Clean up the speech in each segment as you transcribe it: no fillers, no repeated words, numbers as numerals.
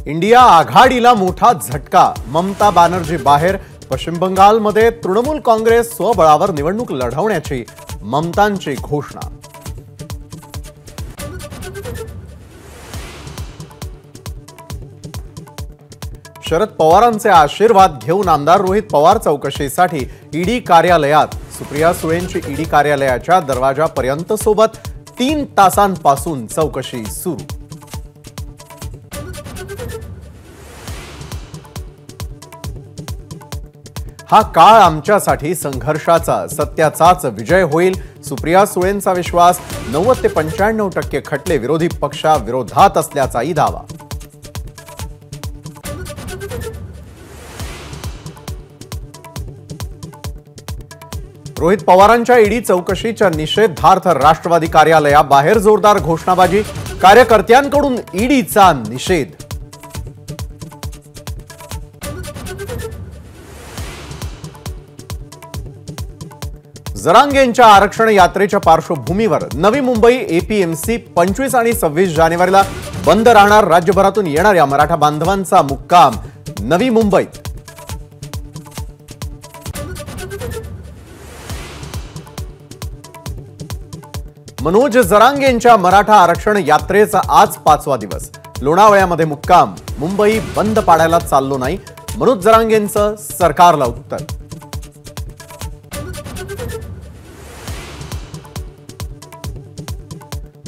India आघाडीला मोठा झटका, ममता बॅनर्जी बाहेर। पश्चिम बंगालमध्ये तृणमूल काँग्रेस स्वबळावर निवडणूक लढवण्याची ममतांची घोषणा। शरद पवारांचे आशीर्वाद घेऊन आमदार रोहित पवार चौकशीसाठी ईडी कार्यालयात। सुप्रिया सुळेंची ईडी कार्यालयाच्या दरवाजापर्यंत सोबत 3 तासांपासून चौकशी सुरू। हा काळ आमच्यासाठी संघर्षाचा, सत्याचाच विजय होईल, सुप्रिया सुळेंचा विश्वास। 90 ते 95% खटले विरोधी पक्षाविरोधात असल्याचाही दावा। रोहित पवारांच्या ईडी चौकशीच्या निषेधार्थ राष्ट्रवादी कार्यालयाबाहेर जोरदार घोषणाबाजी, कार्यकर्त्यांकडून ईडीचा निषेध। जरांगेंच्या आरक्षण यात्रेच्या पार्श्वभूमीवर नवी मुंबई एपीएमसी 25 आणि 26 जानेवारीला बंद राहणार। राज्यभरातून येणाऱ्या मराठा बांधवांचा मुक्काम नवी मुंबईत। मनोज जरांगेंच्या मराठा आरक्षण यात्रेचा आज 5वा दिवस। लोणावळ्यामध्ये मुक्काम। मुंबई बंद पाडायला चाललो नाही, मनोज जरांगेंचं सरकारला उत्तर।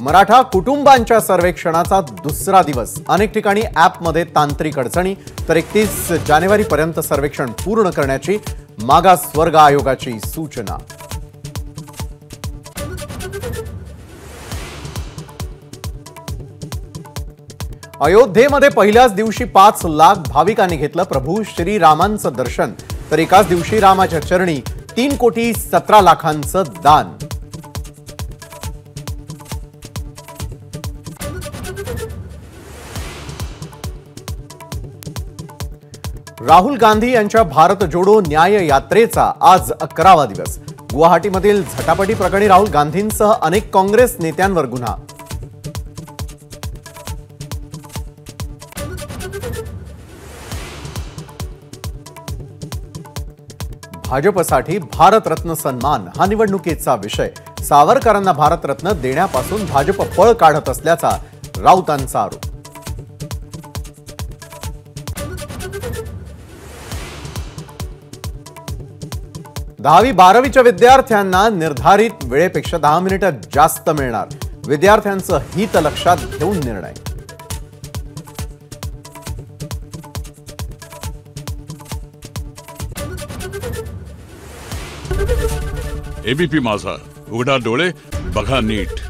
मराठा कुटुंबांच्या सर्वेक्षणाचा दुसरा दिवस। अनेक ठिकाणी ॲपमध्ये तांत्रिक अडचणी, तर 31 जानेवारीपर्यंत सर्वेक्षण पूर्ण करण्याची मागासवर्ग आयोगाची सूचना। अयोध्येमध्ये पहिल्याच दिवशी 5 लाख भाविकांनी घेतलं प्रभू श्रीरामांचं दर्शन, तर एकाच दिवशी रामाच्या चरणी 3,17,00,000चं दान। राहुल गांधी यांच्या भारत जोडो न्याय यात्रेचा आज 11वा दिवस। गुवाहाटीमधील झटापटी प्रकरणी राहुल गांधींसह अनेक काँग्रेस नेत्यांवर गुन्हा। भाजपसाठी भारतरत्न सन्मान हा निवडणुकीचा विषय। सावरकरांना भारतरत्न देण्यापासून भाजप पळ काढत असल्याचा राऊतांचा आरोप। दहावी 12वीच्या विद्यार्थ्यांना निर्धारित वेळेपेक्षा 10 मिनिटे जास्त मिळणार। विद्यार्थ्यांचं हित लक्षात घेऊन निर्णय। एबीपी माझा, उघडा डोळे बघा नीट।